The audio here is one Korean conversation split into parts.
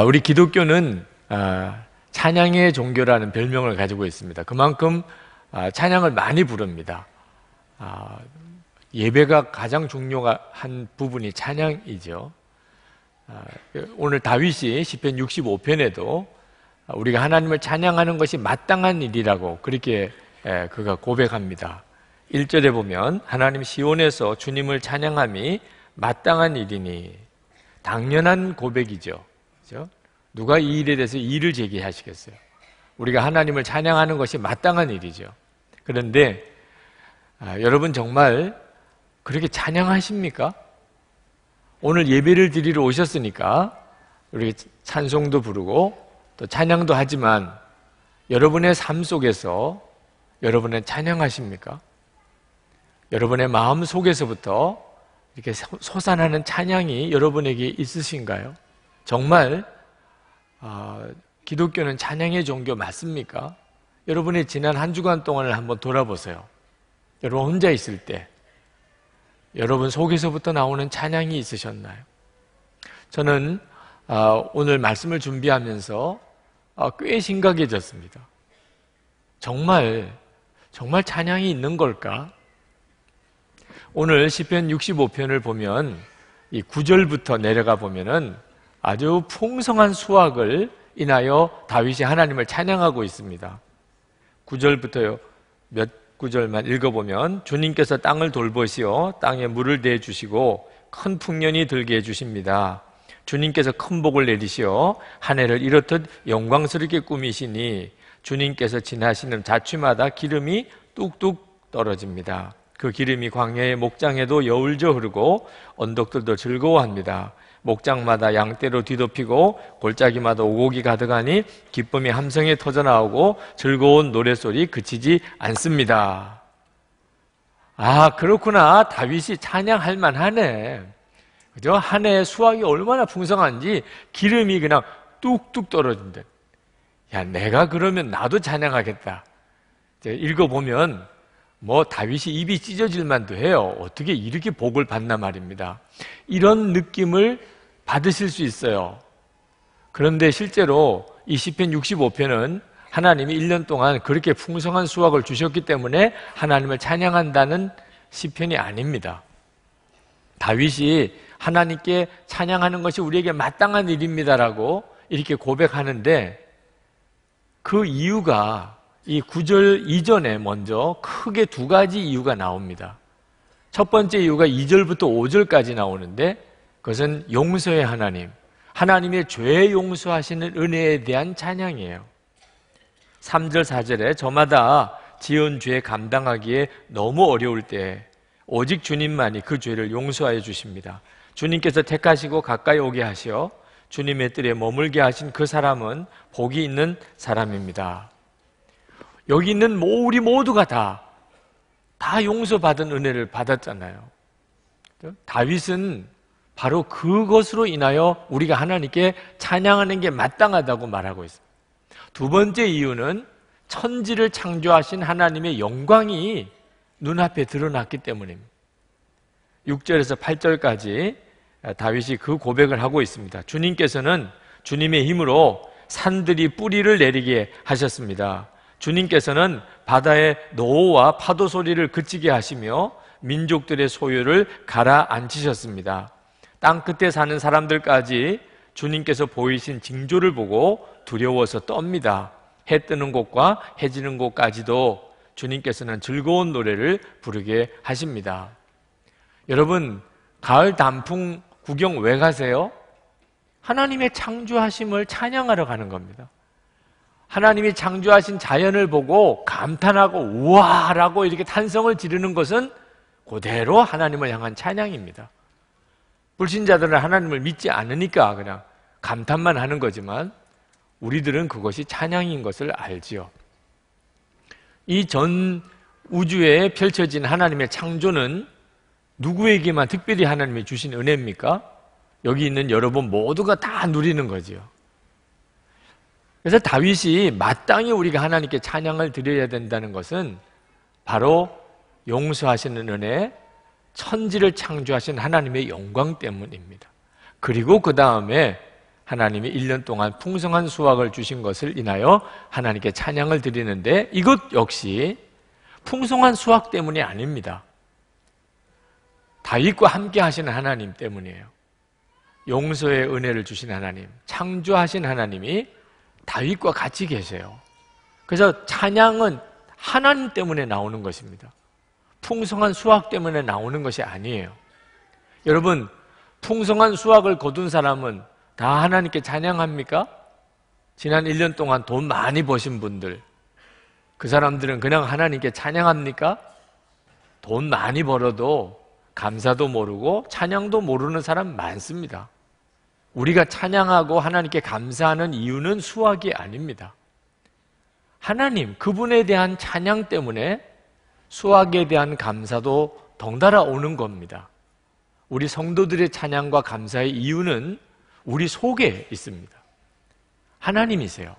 우리 기독교는 찬양의 종교라는 별명을 가지고 있습니다. 그만큼 찬양을 많이 부릅니다. 예배가 가장 중요한 부분이 찬양이죠. 오늘 다윗이 시편 65편에도 우리가 하나님을 찬양하는 것이 마땅한 일이라고 그렇게 그가 고백합니다. 1절에 보면 하나님 시온에서 주님을 찬양함이 마땅한 일이니, 당연한 고백이죠. 그렇죠? 누가 이 일에 대해서 이의를 제기하시겠어요? 우리가 하나님을 찬양하는 것이 마땅한 일이죠. 그런데 여러분 정말 그렇게 찬양하십니까? 오늘 예배를 드리러 오셨으니까 우리 찬송도 부르고 또 찬양도 하지만 여러분의 삶 속에서 여러분은 찬양하십니까? 여러분의 마음 속에서부터 이렇게 솟아나는 찬양이 여러분에게 있으신가요? 정말 기독교는 찬양의 종교 맞습니까? 여러분의 지난 한 주간 동안을 한번 돌아보세요. 여러분 혼자 있을 때 여러분 속에서부터 나오는 찬양이 있으셨나요? 저는 오늘 말씀을 준비하면서 꽤 심각해졌습니다. 정말 찬양이 있는 걸까? 오늘 시편 65편을 보면 이 9절부터 내려가 보면은 아주 풍성한 수확을 인하여 다윗이 하나님을 찬양하고 있습니다. 9절부터요. 몇 구절만 읽어보면 주님께서 땅을 돌보시어 땅에 물을 대주시고 큰 풍년이 들게 해주십니다. 주님께서 큰 복을 내리시어 한 해를 이렇듯 영광스럽게 꾸미시니 주님께서 지나시는 자취마다 기름이 뚝뚝 떨어집니다. 그 기름이 광야의 목장에도 여울져 흐르고 언덕들도 즐거워합니다. 목장마다 양떼로 뒤덮이고 골짜기마다 오곡이 가득하니 기쁨이 함성에 터져나오고 즐거운 노랫소리 그치지 않습니다. 그렇구나. 다윗이 찬양할 만하네. 그죠? 한 해의 수확이 얼마나 풍성한지 기름이 그냥 뚝뚝 떨어진대. 야, 내가 그러면 나도 찬양하겠다. 읽어보면 다윗이 입이 찢어질 만도 해요. 어떻게 이렇게 복을 받나 말입니다. 이런 느낌을 받으실 수 있어요. 그런데 실제로 이 시편 65편은 하나님이 1년 동안 그렇게 풍성한 수확을 주셨기 때문에 하나님을 찬양한다는 시편이 아닙니다. 다윗이 하나님께 찬양하는 것이 우리에게 마땅한 일입니다라고 이렇게 고백하는데 그 이유가 이 9절 이전에 먼저 크게 두 가지 이유가 나옵니다. 첫 번째 이유가 2절부터 5절까지 나오는데 그것은 용서의 하나님, 하나님의 죄 용서하시는 은혜에 대한 찬양이에요. 3절, 4절에 저마다 지은 죄 감당하기에 너무 어려울 때 오직 주님만이 그 죄를 용서하여 주십니다. 주님께서 택하시고 가까이 오게 하시어 주님의 뜰에 머물게 하신 그 사람은 복이 있는 사람입니다. 여기 있는 우리 모두가 다 용서받은 은혜를 받았잖아요. 다윗은 바로 그것으로 인하여 우리가 하나님께 찬양하는 게 마땅하다고 말하고 있습니다. 두 번째 이유는 천지를 창조하신 하나님의 영광이 눈앞에 드러났기 때문입니다. 6절에서 8절까지 다윗이 그 고백을 하고 있습니다. 주님께서는 주님의 힘으로 산들이 뿌리를 내리게 하셨습니다. 주님께서는 바다의 노호와 파도 소리를 그치게 하시며 민족들의 소유를 가라앉히셨습니다. 땅 끝에 사는 사람들까지 주님께서 보이신 징조를 보고 두려워서 떱니다. 해 뜨는 곳과 해 지는 곳까지도 주님께서는 즐거운 노래를 부르게 하십니다. 여러분, 가을 단풍 구경 왜 가세요? 하나님의 창조하심을 찬양하러 가는 겁니다. 하나님이 창조하신 자연을 보고 감탄하고 우와라고 이렇게 탄성을 지르는 것은 그대로 하나님을 향한 찬양입니다. 불신자들은 하나님을 믿지 않으니까 그냥 감탄만 하는 거지만 우리들은 그것이 찬양인 것을 알지요. 이 전 우주에 펼쳐진 하나님의 창조는 누구에게만 특별히 하나님이 주신 은혜입니까? 여기 있는 여러분 모두가 다 누리는 거지요. 그래서 다윗이 마땅히 우리가 하나님께 찬양을 드려야 된다는 것은 바로 용서하시는 은혜, 천지를 창조하신 하나님의 영광 때문입니다. 그리고 그 다음에 하나님이 1년 동안 풍성한 수확을 주신 것을 인하여 하나님께 찬양을 드리는데 이것 역시 풍성한 수확 때문이 아닙니다. 다윗과 함께 하시는 하나님 때문이에요. 용서의 은혜를 주신 하나님, 창조하신 하나님이 다윗과 같이 계세요. 그래서 찬양은 하나님 때문에 나오는 것입니다. 풍성한 수확 때문에 나오는 것이 아니에요. 여러분, 풍성한 수확을 거둔 사람은 다 하나님께 찬양합니까? 지난 1년 동안 돈 많이 버신 분들, 그 사람들은 그냥 하나님께 찬양합니까? 돈 많이 벌어도 감사도 모르고 찬양도 모르는 사람 많습니다. 우리가 찬양하고 하나님께 감사하는 이유는 수확이 아닙니다. 하나님, 그분에 대한 찬양 때문에 수확에 대한 감사도 덩달아 오는 겁니다. 우리 성도들의 찬양과 감사의 이유는 우리 속에 있습니다. 하나님이세요.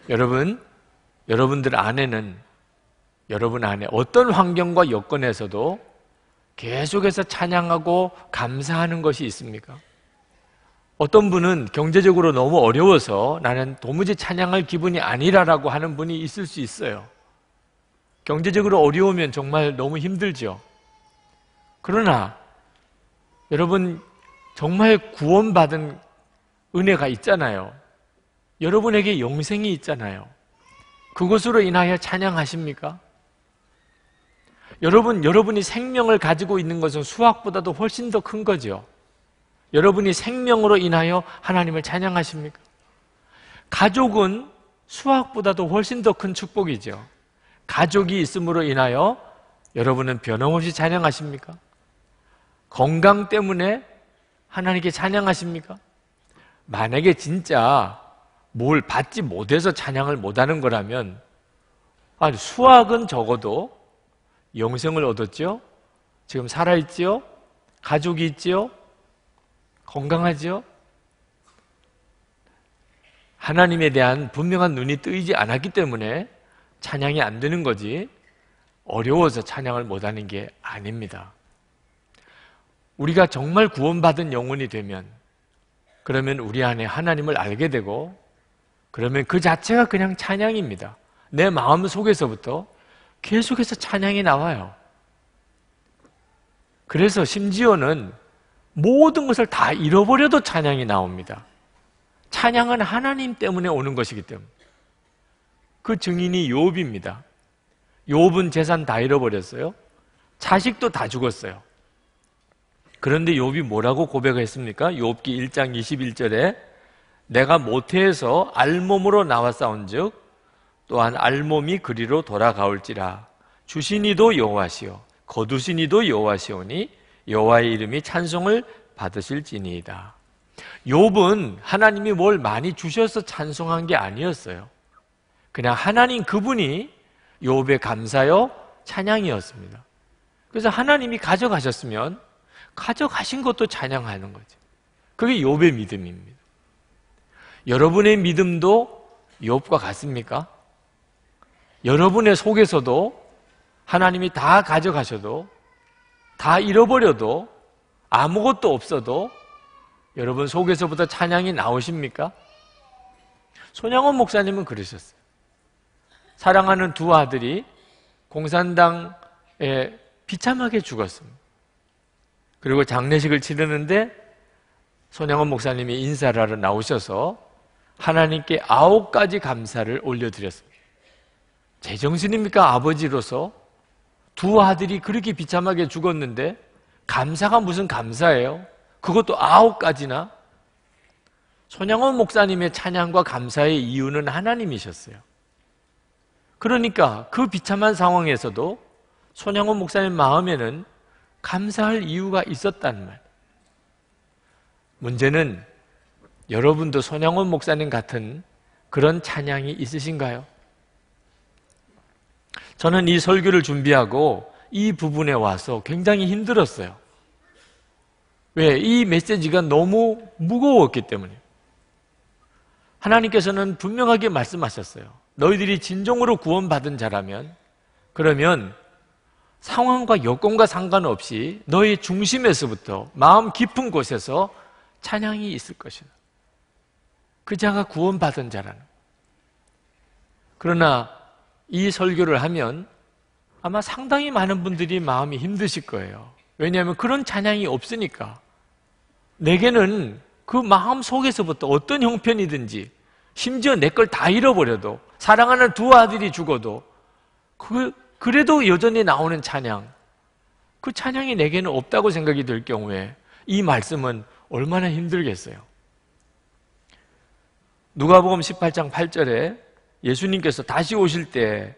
여러분들 안에는, 여러분 안에 어떤 환경과 여건에서도 계속해서 찬양하고 감사하는 것이 있습니까? 어떤 분은 경제적으로 너무 어려워서 나는 도무지 찬양할 기분이 아니라라고 하는 분이 있을 수 있어요. 경제적으로 어려우면 정말 너무 힘들죠. 그러나 여러분, 정말 구원받은 은혜가 있잖아요. 여러분에게 영생이 있잖아요. 그것으로 인하여 찬양하십니까? 여러분이 생명을 가지고 있는 것은 수확보다도 훨씬 더 큰 거죠. 여러분이 생명으로 인하여 하나님을 찬양하십니까? 가족은 수확보다도 훨씬 더 큰 축복이죠. 가족이 있음으로 인하여 여러분은 변함없이 찬양하십니까? 건강 때문에 하나님께 찬양하십니까? 만약에 진짜 뭘 받지 못해서 찬양을 못하는 거라면, 아니, 수확은 적어도 영생을 얻었죠? 지금 살아있지요? 가족이 있지요? 건강하지요? 하나님에 대한 분명한 눈이 뜨이지 않았기 때문에 찬양이 안 되는 거지, 어려워서 찬양을 못하는 게 아닙니다. 우리가 정말 구원받은 영혼이 되면, 그러면 우리 안에 하나님을 알게 되고, 그러면 그 자체가 그냥 찬양입니다. 내 마음 속에서부터 계속해서 찬양이 나와요. 그래서 심지어는 모든 것을 다 잃어버려도 찬양이 나옵니다. 찬양은 하나님 때문에 오는 것이기 때문에. 그 증인이 욥입니다. 욥은 재산 다 잃어버렸어요. 자식도 다 죽었어요. 그런데 욥이 뭐라고 고백했습니까? 욥기 1장 21절에 내가 모태에서 알몸으로 나와 싸운즉 또한 알몸이 그리로 돌아가올지라 주신 이도 여호와시오 거두신 이도 여호와시오니 여호와의 이름이 찬송을 받으실지니이다. 욥은 하나님이 뭘 많이 주셔서 찬송한 게 아니었어요. 그냥 하나님 그분이 욥의 감사요 찬양이었습니다. 그래서 하나님이 가져가셨으면 가져가신 것도 찬양하는 거죠. 그게 욥의 믿음입니다. 여러분의 믿음도 욥과 같습니까? 여러분의 속에서도 하나님이 다 가져가셔도, 다 잃어버려도, 아무것도 없어도 여러분 속에서부터 찬양이 나오십니까? 손양원 그러셨어요. 사랑하는 두 아들이 공산당에 비참하게 죽었습니다. 그리고 장례식을 치르는데 손양원 목사님이 인사를 하러 나오셔서 하나님께 9가지 감사를 올려드렸습니다. 제정신입니까? 아버지로서 두 아들이 그렇게 비참하게 죽었는데 감사가 무슨 감사예요? 그것도 9가지나? 손양원 목사님의 찬양과 감사의 이유는 하나님이셨어요. 그러니까 그 비참한 상황에서도 손양원 목사님 마음에는 감사할 이유가 있었단 말. 문제는 여러분도 손양원 목사님 같은 그런 찬양이 있으신가요? 저는 이 설교를 준비하고 이 부분에 와서 굉장히 힘들었어요. 왜? 이 메시지가 너무 무거웠기 때문에. 하나님께서는 분명하게 말씀하셨어요. 너희들이 진정으로 구원받은 자라면, 그러면 상황과 여건과 상관없이 너희 중심에서부터 마음 깊은 곳에서 찬양이 있을 것이다. 그 자가 구원받은 자라는. 그러나 이 설교를 하면 아마 상당히 많은 분들이 마음이 힘드실 거예요. 왜냐하면 그런 찬양이 없으니까. 내게는 그 마음 속에서부터 어떤 형편이든지, 심지어 내 걸 다 잃어버려도, 사랑하는 두 아들이 죽어도 그래도 여전히 나오는 찬양, 그 찬양이 내게는 없다고 생각이 들 경우에 이 말씀은 얼마나 힘들겠어요. 누가복음 18장 8절에 예수님께서 다시 오실 때,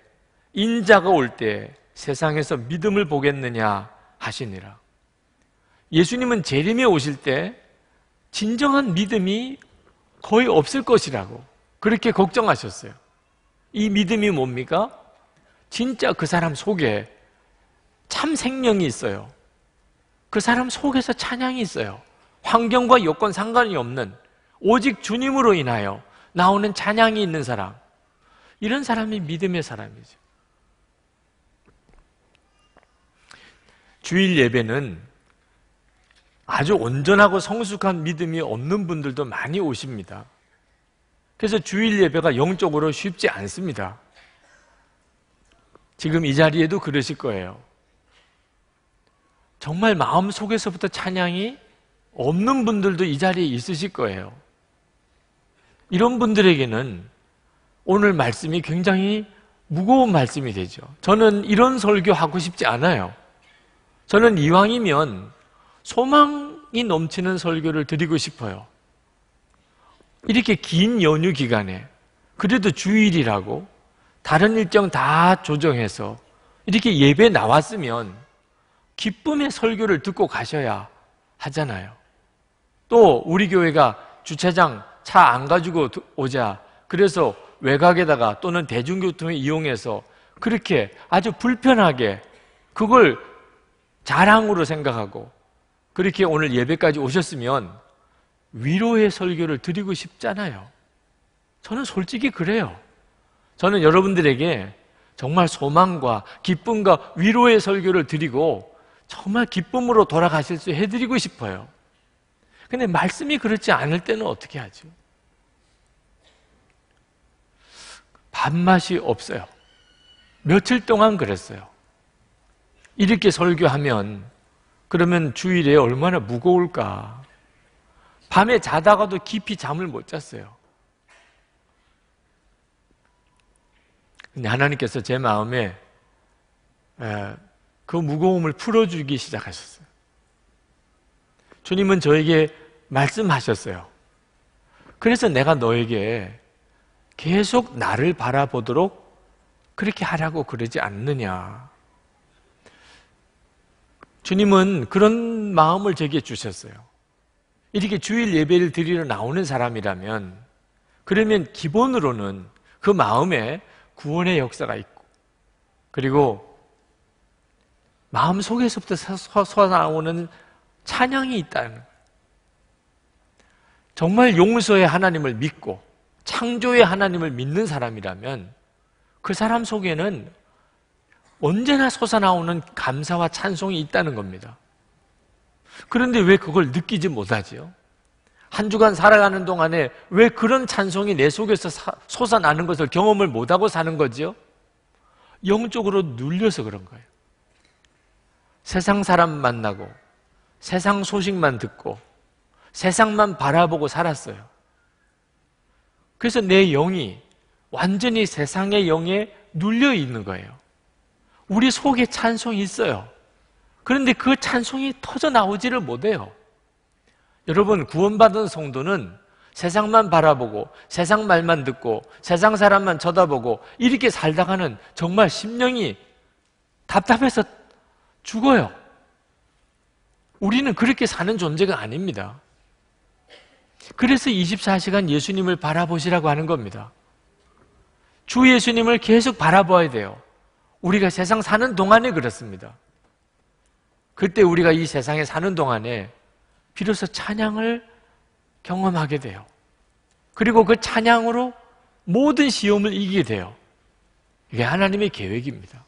인자가 올 때 세상에서 믿음을 보겠느냐 하시니라. 예수님은 재림에 오실 때 진정한 믿음이 거의 없을 것이라고 그렇게 걱정하셨어요. 이 믿음이 뭡니까? 진짜 그 사람 속에 참 생명이 있어요. 그 사람 속에서 찬양이 있어요. 환경과 여건 상관이 없는, 오직 주님으로 인하여 나오는 찬양이 있는 사람, 이런 사람이 믿음의 사람이죠. 주일 예배는 아주 온전하고 성숙한 믿음이 없는 분들도 많이 오십니다. 그래서 주일 예배가 영적으로 쉽지 않습니다. 지금 이 자리에도 그러실 거예요. 정말 마음 속에서부터 찬양이 없는 분들도 이 자리에 있으실 거예요. 이런 분들에게는 오늘 말씀이 굉장히 무거운 말씀이 되죠. 저는 이런 설교 하고 싶지 않아요. 저는 이왕이면 소망이 넘치는 설교를 드리고 싶어요. 이렇게 긴 연휴 기간에 그래도 주일이라고 다른 일정 다 조정해서 이렇게 예배 나왔으면 기쁨의 설교를 듣고 가셔야 하잖아요. 또 우리 교회가 주차장 차 안 가지고 오자, 그래서 외곽에다가 또는 대중교통을 이용해서 그렇게 아주 불편하게 그걸 자랑으로 생각하고 그렇게 오늘 예배까지 오셨으면 위로의 설교를 드리고 싶잖아요. 저는 솔직히 그래요. 저는 여러분들에게 정말 소망과 기쁨과 위로의 설교를 드리고 정말 기쁨으로 돌아가실 수 해드리고 싶어요. 근데 말씀이 그렇지 않을 때는 어떻게 하죠? 밥맛이 없어요. 며칠 동안 그랬어요. 이렇게 설교하면 그러면 주일에 얼마나 무거울까. 밤에 자다가도 깊이 잠을 못 잤어요. 근데 하나님께서 제 마음에 그 무거움을 풀어주기 시작하셨어요. 주님은 저에게 말씀하셨어요. 그래서 내가 너에게 계속 나를 바라보도록 그렇게 하라고 그러지 않느냐. 주님은 그런 마음을 제게 주셨어요. 이렇게 주일 예배를 드리러 나오는 사람이라면, 그러면 기본으로는 그 마음에 구원의 역사가 있고, 그리고 마음 속에서부터 솟아나오는 찬양이 있다는 거예요. 정말 용서의 하나님을 믿고 창조의 하나님을 믿는 사람이라면 그 사람 속에는 언제나 솟아나오는 감사와 찬송이 있다는 겁니다. 그런데 왜 그걸 느끼지 못하지요? 한 주간 살아가는 동안에 왜 그런 찬송이 내 속에서 솟아나는 것을 경험을 못하고 사는 거지요? 영적으로 눌려서 그런 거예요. 세상 사람 만나고 세상 소식만 듣고 세상만 바라보고 살았어요. 그래서 내 영이 완전히 세상의 영에 눌려 있는 거예요. 우리 속에 찬송이 있어요. 그런데 그 찬송이 터져 나오지를 못해요. 여러분, 구원받은 성도는 세상만 바라보고 세상 말만 듣고 세상 사람만 쳐다보고 이렇게 살다가는 정말 심령이 답답해서 죽어요. 우리는 그렇게 사는 존재가 아닙니다. 그래서 24시간 예수님을 바라보시라고 하는 겁니다. 주 예수님을 계속 바라봐야 돼요. 우리가 세상 사는 동안에 그렇습니다. 그때 우리가 이 세상에 사는 동안에 비로소 찬양을 경험하게 돼요. 그리고 그 찬양으로 모든 시험을 이기게 돼요. 이게 하나님의 계획입니다.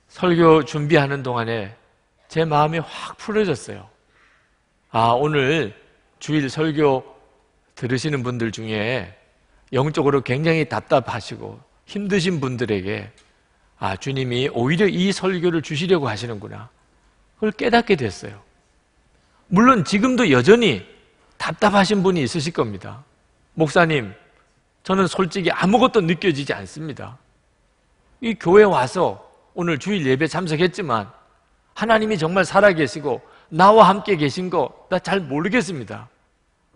설교 준비하는 동안에 제 마음이 확 풀어졌어요. 아, 오늘 주일 설교 들으시는 분들 중에 영적으로 굉장히 답답하시고 힘드신 분들에게 주님이 오히려 이 설교를 주시려고 하시는구나, 그걸 깨닫게 됐어요. 물론 지금도 여전히 답답하신 분이 있으실 겁니다. 목사님, 저는 솔직히 아무것도 느껴지지 않습니다. 이 교회 와서 오늘 주일 예배 참석했지만 하나님이 정말 살아계시고 나와 함께 계신 거 나 잘 모르겠습니다.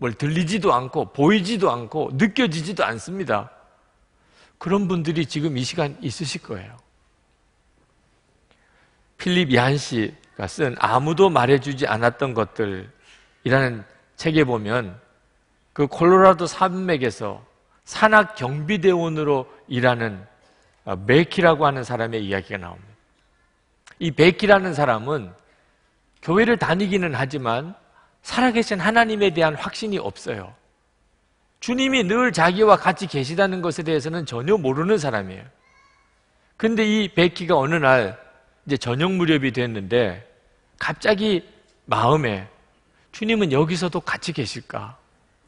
뭘 들리지도 않고 보이지도 않고 느껴지지도 않습니다. 그런 분들이 지금 이 시간 있으실 거예요. 필립 얀시가 쓴 아무도 말해주지 않았던 것들이라는 책에 보면 그 콜로라도 산맥에서 산악 경비대원으로 일하는 베키라고 하는 사람의 이야기가 나옵니다. 이 베키라는 사람은 교회를 다니기는 하지만 살아계신 하나님에 대한 확신이 없어요. 주님이 늘 자기와 같이 계시다는 것에 대해서는 전혀 모르는 사람이에요. 근데 이 베키가 어느 날 이제 저녁 무렵이 됐는데 갑자기 마음에 주님은 여기서도 같이 계실까?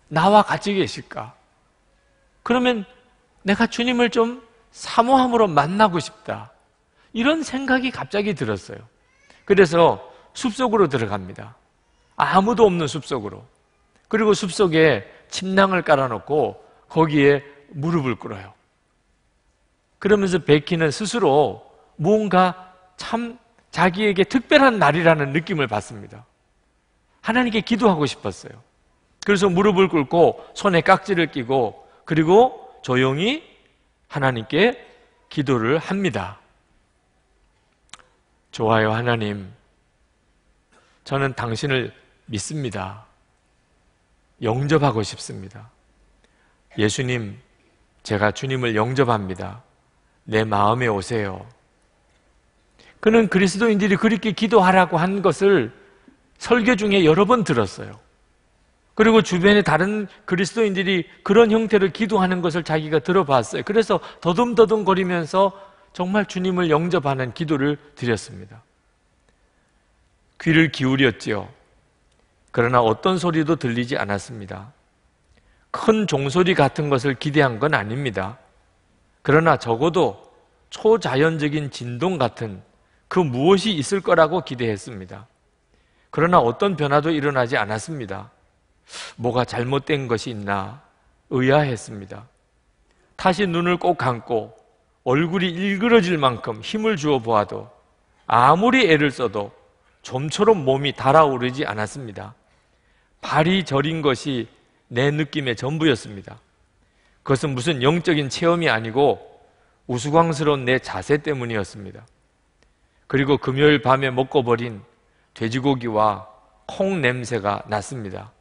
나와 같이 계실까? 그러면 내가 주님을 좀 사모함으로 만나고 싶다, 이런 생각이 갑자기 들었어요. 그래서 숲속으로 들어갑니다. 아무도 없는 숲속으로. 그리고 숲속에 침낭을 깔아놓고 거기에 무릎을 꿇어요. 그러면서 베키는 스스로 뭔가 참 자기에게 특별한 날이라는 느낌을 받습니다. 하나님께 기도하고 싶었어요. 그래서 무릎을 꿇고 손에 깍지를 끼고 그리고 조용히 하나님께 기도를 합니다. 좋아요, 하나님. 저는 당신을 믿습니다. 영접하고 싶습니다. 예수님, 제가 주님을 영접합니다. 내 마음에 오세요. 그는 그리스도인들이 그렇게 기도하라고 한 것을 설교 중에 여러 번 들었어요. 그리고 주변에 다른 그리스도인들이 그런 형태로 기도하는 것을 자기가 들어봤어요. 그래서 더듬더듬거리면서 정말 주님을 영접하는 기도를 드렸습니다. 귀를 기울였지요. 그러나 어떤 소리도 들리지 않았습니다. 큰 종소리 같은 것을 기대한 건 아닙니다. 그러나 적어도 초자연적인 진동 같은 그 무엇이 있을 거라고 기대했습니다. 그러나 어떤 변화도 일어나지 않았습니다. 뭐가 잘못된 것이 있나 의아했습니다. 다시 눈을 꼭 감고 얼굴이 일그러질 만큼 힘을 주어 보아도 아무리 애를 써도 좀처럼 몸이 달아오르지 않았습니다. 발이 저린 것이 내 느낌의 전부였습니다. 그것은 무슨 영적인 체험이 아니고 우스꽝스러운 내 자세 때문이었습니다. 그리고 금요일 밤에 먹고 버린 돼지고기와 콩 냄새가 났습니다.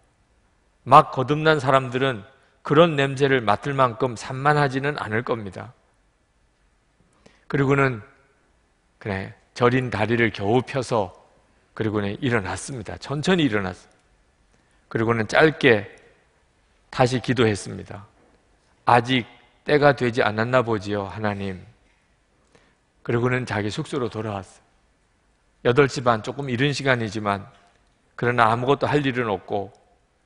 막 거듭난 사람들은 그런 냄새를 맡을 만큼 산만하지는 않을 겁니다. 그리고는 저린 다리를 겨우 펴서 그리고는 일어났습니다. 천천히 일어났습니다. 그리고는 짧게 다시 기도했습니다. 아직 때가 되지 않았나 보지요, 하나님. 그리고는 자기 숙소로 돌아왔어요. 8시 반, 조금 이른 시간이지만 그러나 아무것도 할 일은 없고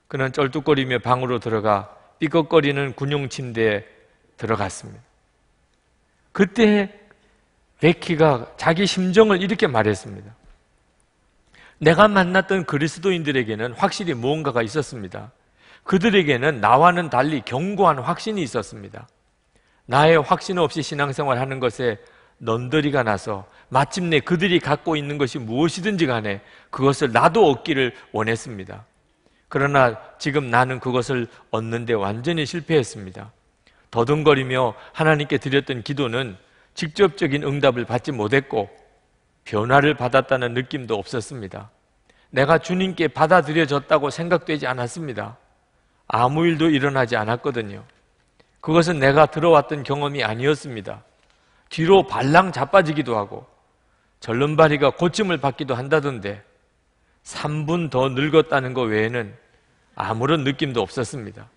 그는 쩔뚝거리며 방으로 들어가 삐걱거리는 군용 침대에 들어갔습니다. 그때 베키가 자기 심정을 이렇게 말했습니다. 내가 만났던 그리스도인들에게는 확실히 무언가가 있었습니다. 그들에게는 나와는 달리 견고한 확신이 있었습니다. 나의 확신 없이 신앙생활 하는 것에 넌더리가 나서 마침내 그들이 갖고 있는 것이 무엇이든지 간에 그것을 나도 얻기를 원했습니다. 그러나 지금 나는 그것을 얻는 데 완전히 실패했습니다. 더듬거리며 하나님께 드렸던 기도는 직접적인 응답을 받지 못했고 변화를 받았다는 느낌도 없었습니다. 내가 주님께 받아들여졌다고 생각되지 않았습니다. 아무 일도 일어나지 않았거든요. 그것은 내가 들어왔던 경험이 아니었습니다. 뒤로 발랑 자빠지기도 하고 절름발이가 고침을 받기도 한다던데 3분 더 늙었다는 것 외에는 아무런 느낌도 없었습니다.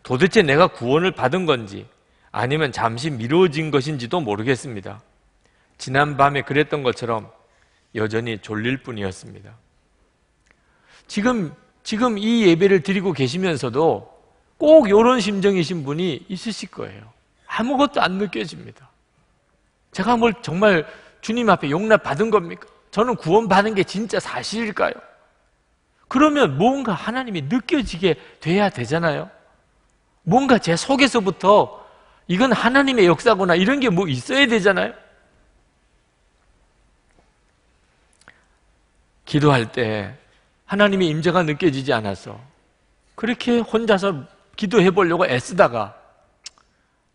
도대체 내가 구원을 받은 건지 아니면 잠시 미뤄진 것인지도 모르겠습니다. 지난밤에 그랬던 것처럼 여전히 졸릴 뿐이었습니다. 지금 지금 이 예배를 드리고 계시면서도 꼭 이런 심정이신 분이 있으실 거예요. 아무것도 안 느껴집니다. 제가 뭘 정말 주님 앞에 용납 받은 겁니까? 저는 구원 받은 게 진짜 사실일까요? 그러면 뭔가 하나님이 느껴지게 돼야 되잖아요. 뭔가 제 속에서부터 이건 하나님의 역사구나 이런 게 뭐 있어야 되잖아요. 기도할 때 하나님의 임재가 느껴지지 않아서 그렇게 혼자서 기도해 보려고 애쓰다가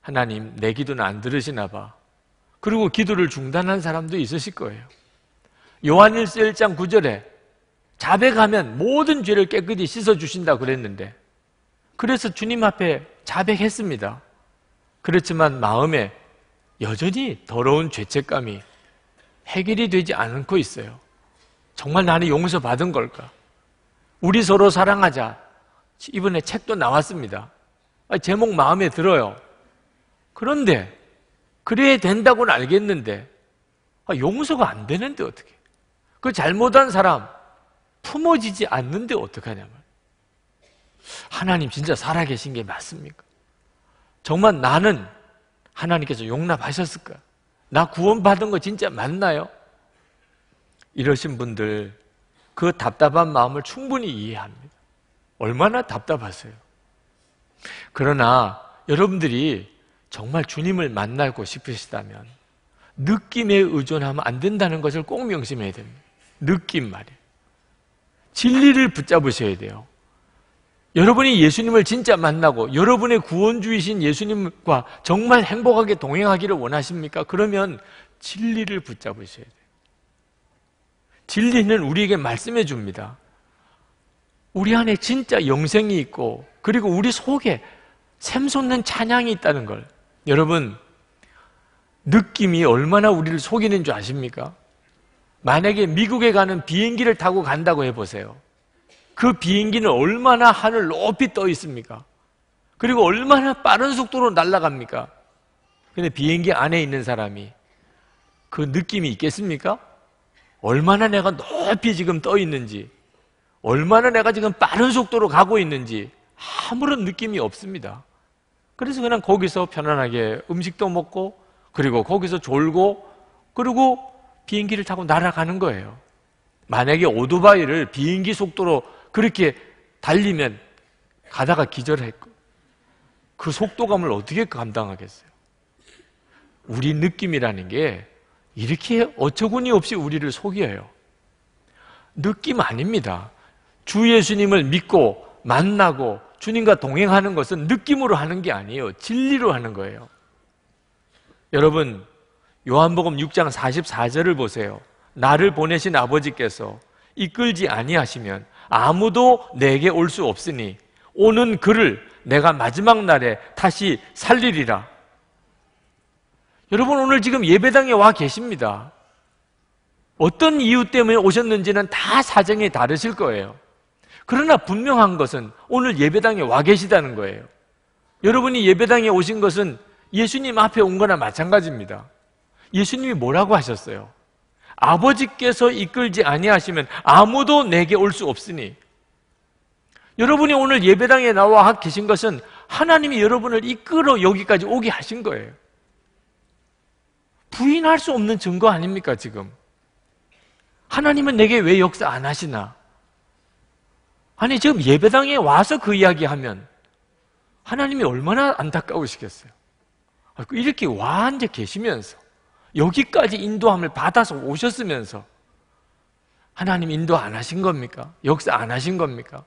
하나님 내 기도는 안 들으시나 봐. 그리고 기도를 중단한 사람도 있으실 거예요. 요한일서 1장 9절에 자백하면 모든 죄를 깨끗이 씻어주신다 그랬는데 그래서 주님 앞에 자백했습니다. 그렇지만 마음에 여전히 더러운 죄책감이 해결이 되지 않고 있어요. 정말 나는 용서받은 걸까? 우리 서로 사랑하자. 이번에 책도 나왔습니다. 제목 마음에 들어요. 그런데 그래야 된다고는 알겠는데 용서가 안 되는데 어떻게? 그 잘못한 사람 품어지지 않는데 어떡하냐면 하나님 진짜 살아계신 게 맞습니까? 정말 나는 하나님께서 용납하셨을까? 나 구원받은 거 진짜 맞나요? 이러신 분들 그 답답한 마음을 충분히 이해합니다. 얼마나 답답하세요. 그러나 여러분들이 정말 주님을 만나고 싶으시다면 느낌에 의존하면 안 된다는 것을 꼭 명심해야 됩니다. 느낌 말이에요. 진리를 붙잡으셔야 돼요. 여러분이 예수님을 진짜 만나고 여러분의 구원주이신 예수님과 정말 행복하게 동행하기를 원하십니까? 그러면 진리를 붙잡으셔야 돼요. 진리는 우리에게 말씀해 줍니다. 우리 안에 진짜 영생이 있고 그리고 우리 속에 샘솟는 찬양이 있다는 걸. 여러분, 느낌이 얼마나 우리를 속이는 줄 아십니까? 만약에 미국에 가는 비행기를 타고 간다고 해보세요. 그 비행기는 얼마나 하늘 높이 떠 있습니까? 그리고 얼마나 빠른 속도로 날아갑니까? 근데 비행기 안에 있는 사람이 그 느낌이 있겠습니까? 얼마나 내가 높이 지금 떠 있는지, 얼마나 내가 지금 빠른 속도로 가고 있는지 아무런 느낌이 없습니다. 그래서 그냥 거기서 편안하게 음식도 먹고 그리고 거기서 졸고 그리고 비행기를 타고 날아가는 거예요. 만약에 오토바이를 비행기 속도로 그렇게 달리면 가다가 기절했고 그 속도감을 어떻게 감당하겠어요? 우리 느낌이라는 게 이렇게 어처구니 없이 우리를 속여요. 느낌 아닙니다. 주 예수님을 믿고 만나고 주님과 동행하는 것은 느낌으로 하는 게 아니에요. 진리로 하는 거예요. 여러분, 요한복음 6장 44절을 보세요. 나를 보내신 아버지께서 이끌지 아니하시면 아무도 내게 올 수 없으니 오는 그를 내가 마지막 날에 다시 살리리라. 여러분, 오늘 지금 예배당에 와 계십니다. 어떤 이유 때문에 오셨는지는 다 사정이 다르실 거예요. 그러나 분명한 것은 오늘 예배당에 와 계시다는 거예요. 여러분이 예배당에 오신 것은 예수님 앞에 온 거나 마찬가지입니다. 예수님이 뭐라고 하셨어요? 아버지께서 이끌지 아니하시면 아무도 내게 올 수 없으니. 여러분이 오늘 예배당에 나와 계신 것은 하나님이 여러분을 이끌어 여기까지 오게 하신 거예요. 부인할 수 없는 증거 아닙니까 지금? 하나님은 내게 왜 역사 안 하시나? 아니 지금 예배당에 와서 그 이야기하면 하나님이 얼마나 안타까우시겠어요. 이렇게 와 앉아 계시면서 여기까지 인도함을 받아서 오셨으면서 하나님 인도 안 하신 겁니까? 역사 안 하신 겁니까?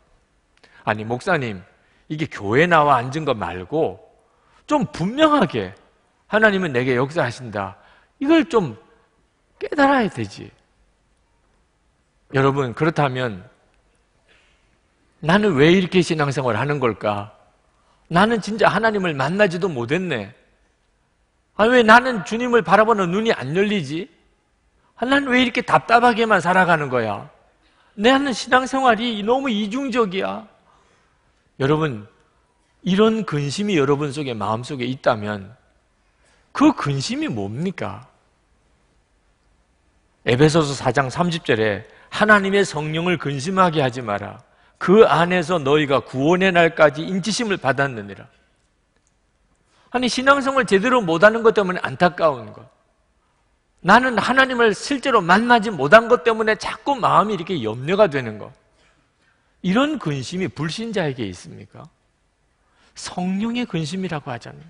아니 목사님, 이게 교회 나와 앉은 거 말고 좀 분명하게 하나님은 내게 역사하신다, 이걸 좀 깨달아야 되지. 여러분, 그렇다면 나는 왜 이렇게 신앙생활을 하는 걸까? 나는 진짜 하나님을 만나지도 못했네. 왜 나는 주님을 바라보는 눈이 안 열리지? 나는 왜 이렇게 답답하게만 살아가는 거야? 나는 신앙생활이 너무 이중적이야. 여러분, 이런 근심이 여러분 속에, 마음속에 있다면 그 근심이 뭡니까? 에베소서 4장 30절에 하나님의 성령을 근심하게 하지 마라. 그 안에서 너희가 구원의 날까지 인치심을 받았느니라. 아니, 신앙생활 제대로 못하는 것 때문에 안타까운 것, 나는 하나님을 실제로 만나지 못한 것 때문에 자꾸 마음이 이렇게 염려가 되는 것, 이런 근심이 불신자에게 있습니까? 성령의 근심이라고 하잖아요.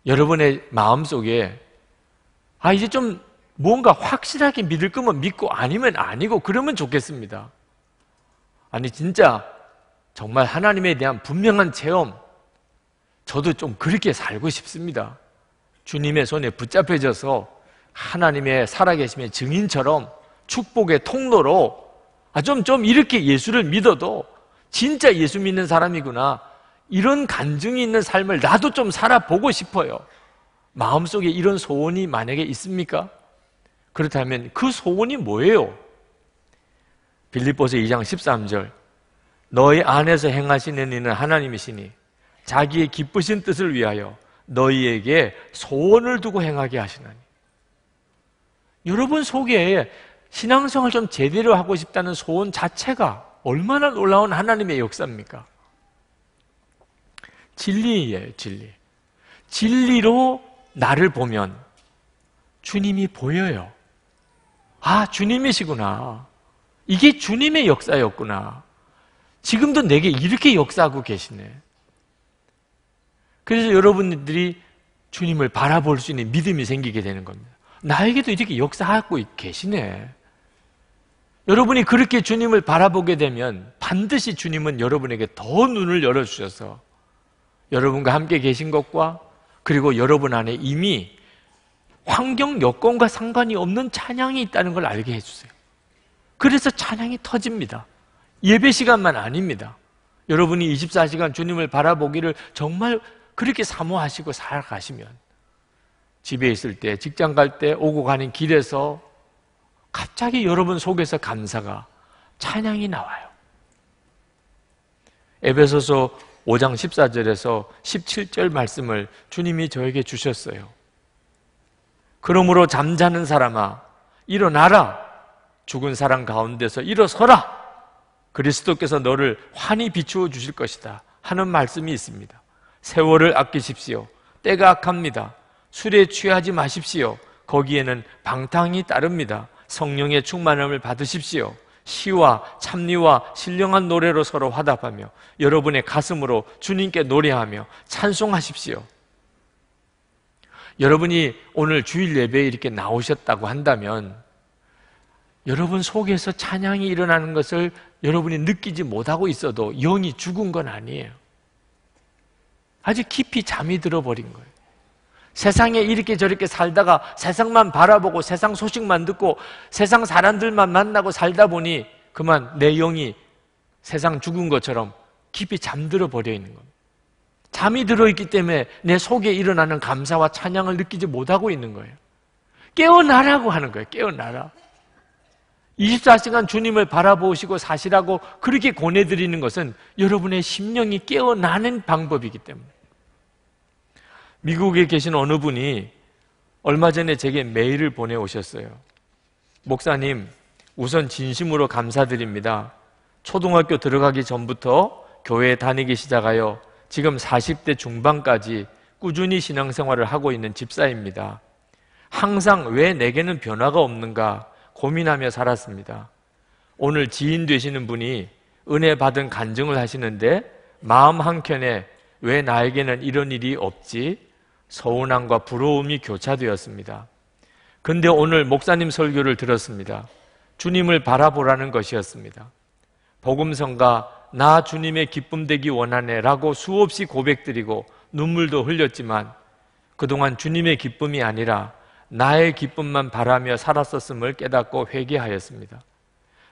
여러분의 마음속에 이제 좀 뭔가 확실하게 믿을 거면 믿고 아니면 아니고 그러면 좋겠습니다. 아니, 진짜 정말 하나님에 대한 분명한 체험, 저도 좀 그렇게 살고 싶습니다. 주님의 손에 붙잡혀져서 하나님의 살아계심의 증인처럼 축복의 통로로 좀 이렇게 예수를 믿어도 진짜 예수 믿는 사람이구나, 이런 간증이 있는 삶을 나도 좀 살아보고 싶어요. 마음속에 이런 소원이 만약에 있습니까? 그렇다면 그 소원이 뭐예요? 빌립보서 2장 13절, 너희 안에서 행하시는 이는 하나님이시니 자기의 기쁘신 뜻을 위하여 너희에게 소원을 두고 행하게 하시나니. 여러분 속에 신앙생활 좀 제대로 하고 싶다는 소원 자체가 얼마나 놀라운 하나님의 역사입니까? 진리예요, 진리. 진리로 나를 보면 주님이 보여요. 주님이시구나. 이게 주님의 역사였구나. 지금도 내게 이렇게 역사하고 계시네. 그래서 여러분들이 주님을 바라볼 수 있는 믿음이 생기게 되는 겁니다. 나에게도 이렇게 역사하고 계시네. 여러분이 그렇게 주님을 바라보게 되면 반드시 주님은 여러분에게 더 눈을 열어주셔서 여러분과 함께 계신 것과 그리고 여러분 안에 이미 환경 여건과 상관이 없는 찬양이 있다는 걸 알게 해주세요. 그래서 찬양이 터집니다. 예배 시간만 아닙니다. 여러분이 24시간 주님을 바라보기를 정말 그렇게 사모하시고 살아가시면 집에 있을 때, 직장 갈 때, 오고 가는 길에서 갑자기 여러분 속에서 감사가, 찬양이 나와요. 에베소서 5장 14절에서 17절 말씀을 주님이 저에게 주셨어요. 그러므로 잠자는 사람아 일어나라, 죽은 사람 가운데서 일어서라, 그리스도께서 너를 환히 비추어 주실 것이다 하는 말씀이 있습니다. 세월을 아끼십시오. 때가 악합니다. 술에 취하지 마십시오. 거기에는 방탕이 따릅니다. 성령의 충만함을 받으십시오. 시와 찬미와 신령한 노래로 서로 화답하며 여러분의 가슴으로 주님께 노래하며 찬송하십시오. 여러분이 오늘 주일 예배에 이렇게 나오셨다고 한다면 여러분 속에서 찬양이 일어나는 것을 여러분이 느끼지 못하고 있어도 영이 죽은 건 아니에요. 아주 깊이 잠이 들어버린 거예요. 세상에 이렇게 저렇게 살다가 세상만 바라보고 세상 소식만 듣고 세상 사람들만 만나고 살다 보니 그만 내 영이 세상 죽은 것처럼 깊이 잠들어 버려 있는 겁니다. 잠이 들어있기 때문에 내 속에 일어나는 감사와 찬양을 느끼지 못하고 있는 거예요. 깨어나라고 하는 거예요. 깨어나라. 24시간 주님을 바라보시고 사시라고 그렇게 권해드리는 것은 여러분의 심령이 깨어나는 방법이기 때문에. 미국에 계신 어느 분이 얼마 전에 제게 메일을 보내오셨어요. 목사님, 우선 진심으로 감사드립니다. 초등학교 들어가기 전부터 교회에 다니기 시작하여 지금 40대 중반까지 꾸준히 신앙생활을 하고 있는 집사입니다. 항상 왜 내게는 변화가 없는가 고민하며 살았습니다. 오늘 지인 되시는 분이 은혜 받은 간증을 하시는데 마음 한켠에 왜 나에게는 이런 일이 없지? 서운함과 부러움이 교차되었습니다. 근데 오늘 목사님 설교를 들었습니다. 주님을 바라보라는 것이었습니다. 복음성가 나 주님의 기쁨 되기 원하네 라고 수없이 고백드리고 눈물도 흘렸지만 그동안 주님의 기쁨이 아니라 나의 기쁨만 바라며 살았었음을 깨닫고 회개하였습니다.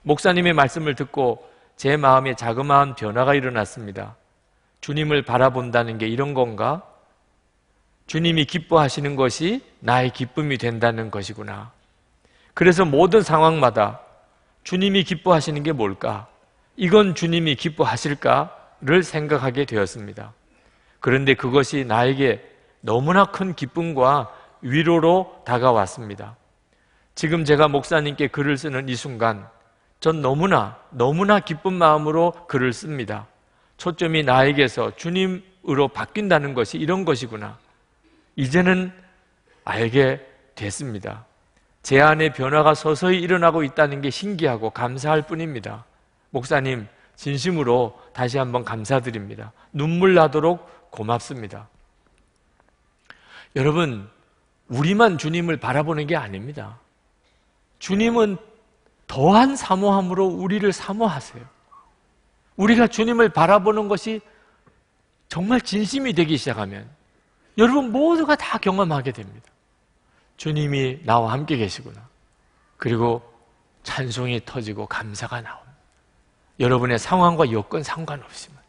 목사님의 말씀을 듣고 제 마음에 자그마한 변화가 일어났습니다. 주님을 바라본다는 게 이런 건가? 주님이 기뻐하시는 것이 나의 기쁨이 된다는 것이구나. 그래서 모든 상황마다 주님이 기뻐하시는 게 뭘까? 이건 주님이 기뻐하실까를 생각하게 되었습니다. 그런데 그것이 나에게 너무나 큰 기쁨과 위로로 다가왔습니다. 지금 제가 목사님께 글을 쓰는 이 순간 전 너무나 기쁜 마음으로 글을 씁니다. 초점이 나에게서 주님으로 바뀐다는 것이 이런 것이구나. 이제는 알게 됐습니다. 제 안에 변화가 서서히 일어나고 있다는 게 신기하고 감사할 뿐입니다. 목사님, 진심으로 다시 한번 감사드립니다. 눈물 나도록 고맙습니다. 여러분, 우리만 주님을 바라보는 게 아닙니다. 주님은 더한 사모함으로 우리를 사모하세요. 우리가 주님을 바라보는 것이 정말 진심이 되기 시작하면 여러분 모두가 다 경험하게 됩니다. 주님이 나와 함께 계시구나. 그리고 찬송이 터지고 감사가 나옵니다. 여러분의 상황과 여건 상관없이만.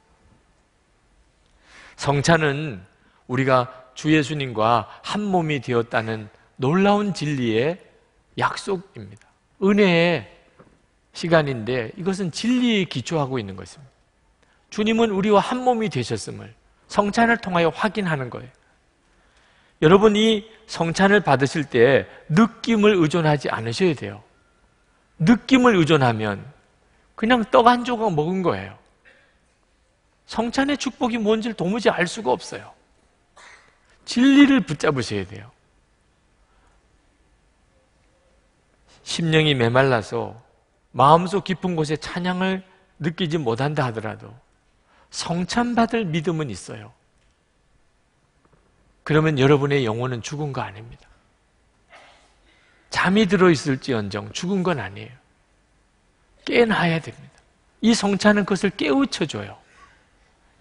성찬은 우리가 주 예수님과 한 몸이 되었다는 놀라운 진리의 약속입니다. 은혜의 시간인데 이것은 진리에 기초하고 있는 것입니다. 주님은 우리와 한 몸이 되셨음을 성찬을 통하여 확인하는 거예요. 여러분, 이 성찬을 받으실 때 느낌을 의존하지 않으셔야 돼요. 느낌을 의존하면 그냥 떡 한 조각 먹은 거예요. 성찬의 축복이 뭔지를 도무지 알 수가 없어요. 진리를 붙잡으셔야 돼요. 심령이 메말라서 마음속 깊은 곳에 찬양을 느끼지 못한다 하더라도 성찬받을 믿음은 있어요. 그러면 여러분의 영혼은 죽은 거 아닙니다. 잠이 들어있을지언정 죽은 건 아니에요. 깨어나야 됩니다. 이 성찬은 그것을 깨우쳐줘요.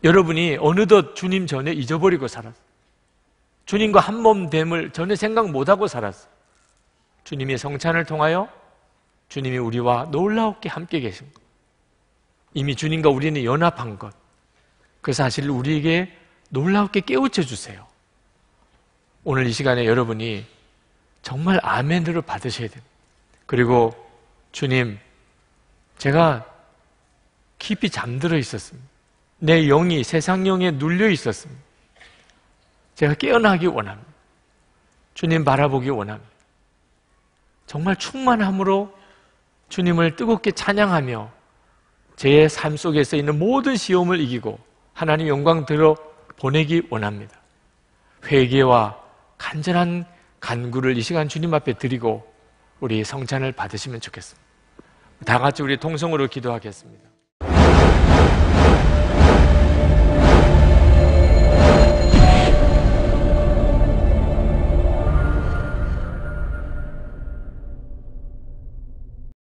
여러분이 어느덧 주님 전에 잊어버리고 살았어요. 주님과 한 몸 됨을 전혀 생각 못하고 살았어요. 주님의 성찬을 통하여 주님이 우리와 놀랍게 함께 계신 것, 이미 주님과 우리는 연합한 것, 그 사실을 우리에게 놀랍게 깨우쳐 주세요. 오늘 이 시간에 여러분이 정말 아멘으로 받으셔야 됩니다. 그리고 주님, 제가 깊이 잠들어 있었습니다. 내 영이 세상 영에 눌려 있었습니다. 제가 깨어나기 원합니다. 주님 바라보기 원합니다. 정말 충만함으로 주님을 뜨겁게 찬양하며 제 삶 속에서 있는 모든 시험을 이기고 하나님 영광 들어 보내기 원합니다. 회개와 간절한 간구를 이 시간 주님 앞에 드리고 우리 성찬을 받으시면 좋겠습니다. 다 같이 우리 통성으로 기도하겠습니다.